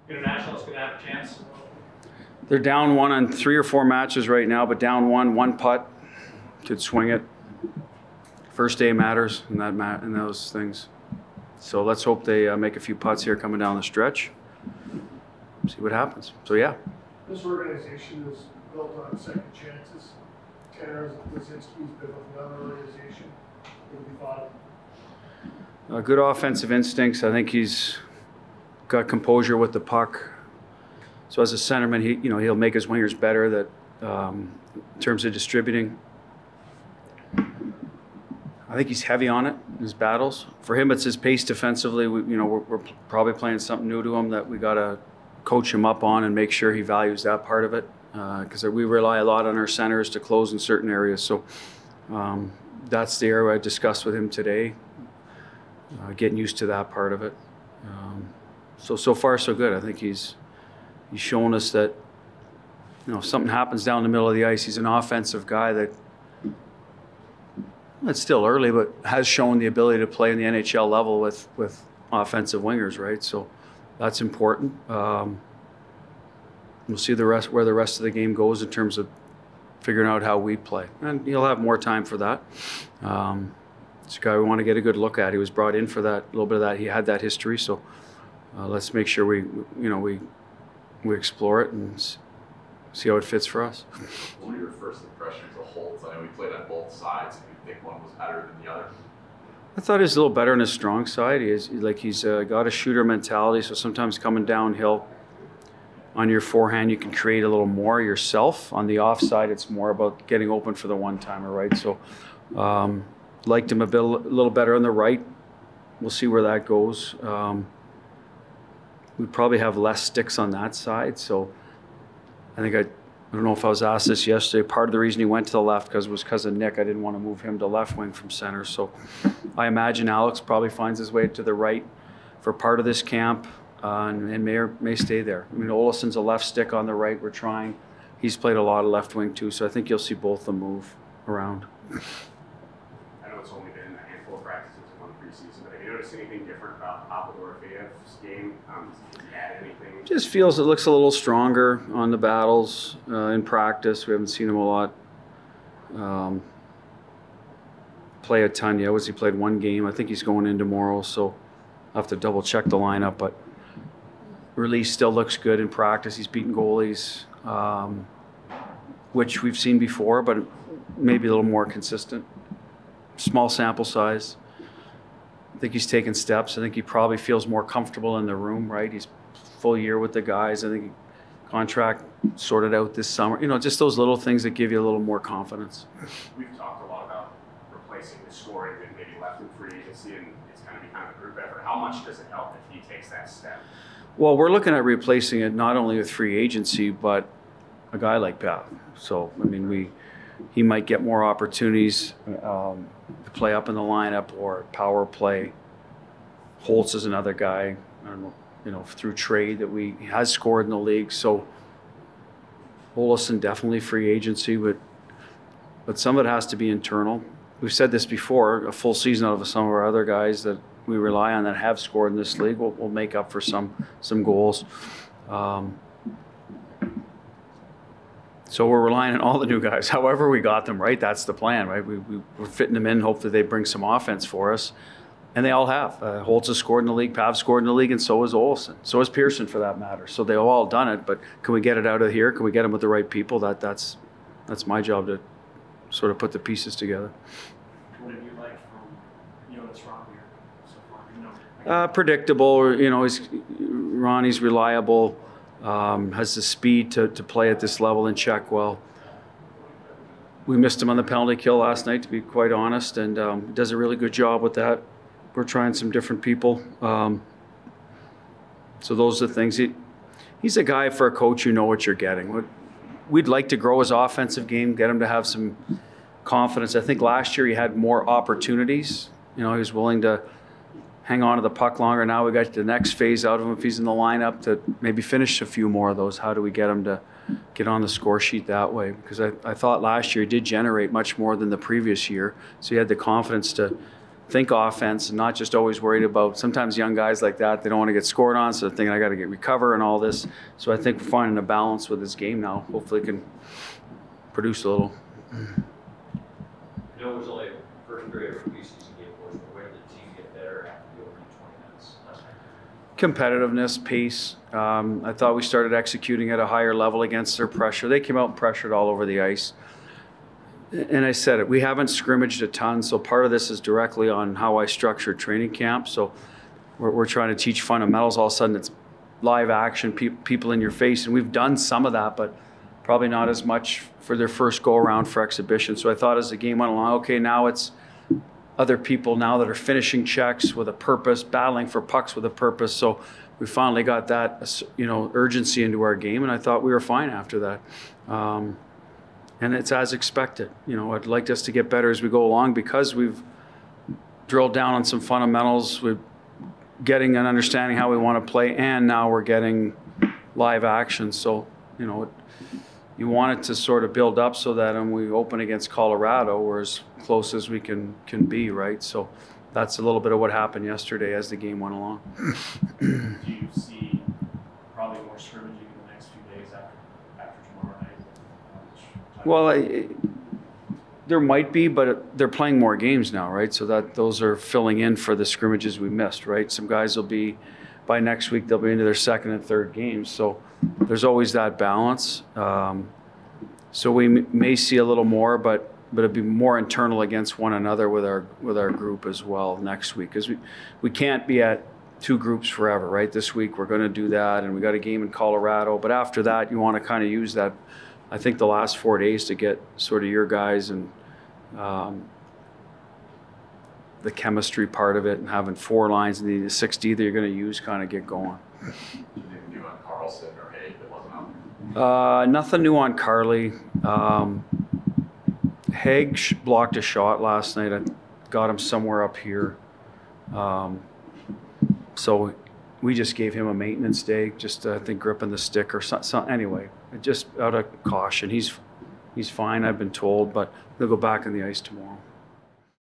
International's going to have a chance? They're down one on 3 or 4 matches right now, but down one putt could swing it. First day matters in those things. So let's hope they make a few putts here coming down the stretch. See what happens. So yeah. This organization is built on second chances. Tanner Lazinski's been with another organization. What have you thought of? Good offensive instincts. I think he's got composure with the puck. So as a centerman, he'll make his wingers better. That in terms of distributing, I think he's heavy on it in his battles. For him, it's his pace defensively. We're probably playing something new to him that we got to coach him up on and make sure he values that part of it. Because we rely a lot on our centers to close in certain areas. So that's the area I discussed with him today. Getting used to that part of it. So far so good. I think he's shown us that if something happens down the middle of the ice, he's an offensive guy that. It's still early, but has shown the ability to play in the NHL level with offensive wingers, right? So that's important. We'll see where the rest of the game goes in terms of figuring out how we play, and he'll have more time for that. It's a guy we want to get a good look at. He was brought in for that, a little bit of that. He had that history, so let's make sure we explore it and see how it fits for us. What were your first impressions of Holtz? I know we played on both sides. Do you think one was better than the other? I thought he was a little better on his strong side. He's got a shooter mentality, so sometimes coming downhill on your forehand, you can create a little more yourself. On the offside, it's more about getting open for the one-timer, right? So liked him a little better on the right. We'll see where that goes. We probably have less sticks on that side, so I think I don't know if I was asked this yesterday. Part of the reason he went to the left was because of Nick. I didn't want to move him to left wing from center. So I imagine Alex probably finds his way to the right for part of this camp and may stay there. I mean, Olison's a left stick on the right. We're trying. He's played a lot of left wing too. So I think you'll see both of them move around. I know it's only been a handful of practices in one preseason, but have you noticed anything different about Dorofeyev's game? Did he add anything? Just feels it looks a little stronger on the battles in practice. We haven't seen him a lot play a ton yet. He played one game. I think he's going in tomorrow, so I'll have to double check the lineup. But release still looks good in practice. He's beaten goalies, which we've seen before, but maybe a little more consistent. Small sample size. I think he's taken steps. I think he probably feels more comfortable in the room, right? He's full year with the guys. I think contract sorted out this summer. Just those little things that give you a little more confidence. We've talked a lot about replacing the scoring and maybe left in free agency, and it's going to be kind of a group effort. How much does it help if he takes that step? Well, we're looking at replacing it not only with free agency, but a guy like Pat. So, I mean, he might get more opportunities to play up in the lineup or power play. Holtz is another guy, I don't know, through trade that he has scored in the league. So Olison definitely free agency, but some of it has to be internal. We've said this before, a full season out of some of our other guys that we rely on that have scored in this league will make up for some goals. So we're relying on all the new guys. However we got them, right? That's the plan, right? We're fitting them in, hopefully they bring some offense for us. And they all have. Holtz has scored in the league, Pav's scored in the league, and so has Olson. So has Pearson, for that matter. So they've all done it, but can we get it out of here? Can we get them with the right people? That's my job to sort of put the pieces together. What have you liked from Jonas Ron here so far? Predictable. Ronnie's reliable, has the speed to play at this level and check well. We missed him on the penalty kill last night, to be quite honest, and does a really good job with that. We're trying some different people. So those are the things. He's a guy for a coach, you know what you're getting. We'd like to grow his offensive game, get him to have some confidence. I think last year he had more opportunities. He was willing to hang on to the puck longer. Now we got the next phase out of him if he's in the lineup to maybe finish a few more of those. How do we get him to get on the score sheet that way? Because I thought last year he did generate much more than the previous year. So he had the confidence to think offense and not just always worried about, sometimes young guys like that, they don't want to get scored on, so they're thinking I got to get recover and all this. So I think we're finding a balance with this game now. Hopefully it can produce a little. I know it was only first period of a preseason game, but where did the team get better after the opening 20 minutes last night? Competitiveness, pace. I thought we started executing at a higher level against their pressure. They came out and pressured all over the ice. And I said it, we haven't scrimmaged a ton, so part of this is directly on how I structured training camp. So we're trying to teach fundamentals. All of a sudden it's live action, people in your face. And we've done some of that, but probably not as much for their first go-around for exhibition. So I thought as the game went along, okay, now it's other people now that are finishing checks with a purpose, battling for pucks with a purpose. So we finally got that, urgency into our game, and I thought we were fine after that. And it's as expected. I'd like us to get better as we go along because we've drilled down on some fundamentals. We're getting an understanding how we want to play, and now we're getting live action. So, you want it to sort of build up so that when we open against Colorado, we're as close as we can be, right? So that's a little bit of what happened yesterday as the game went along. Do you see probably more scrimmaging in the next few days after tomorrow night? Well, there might be, but they're playing more games now, right? So that those are filling in for the scrimmages we missed, right? Some guys will be, by next week, they'll be into their second and third games. So there's always that balance. So we may see a little more, but it'll be more internal against one another with our group as well next week, because we can't be at two groups forever, right? This week we're going to do that, and we got a game in Colorado. But after that, you want to kind of use that, I think, the last 4 days to get sort of your guys and the chemistry part of it, and having 4 lines and the 60 that you're going to use kind of get going. Anything new on Carlson or Haig that wasn't out there? Nothing new on Carly. Haig blocked a shot last night. I got him somewhere up here. So we just gave him a maintenance day, just I think gripping the stick or something. Anyway, just out of caution. He's fine, I've been told, but they'll go back on the ice tomorrow.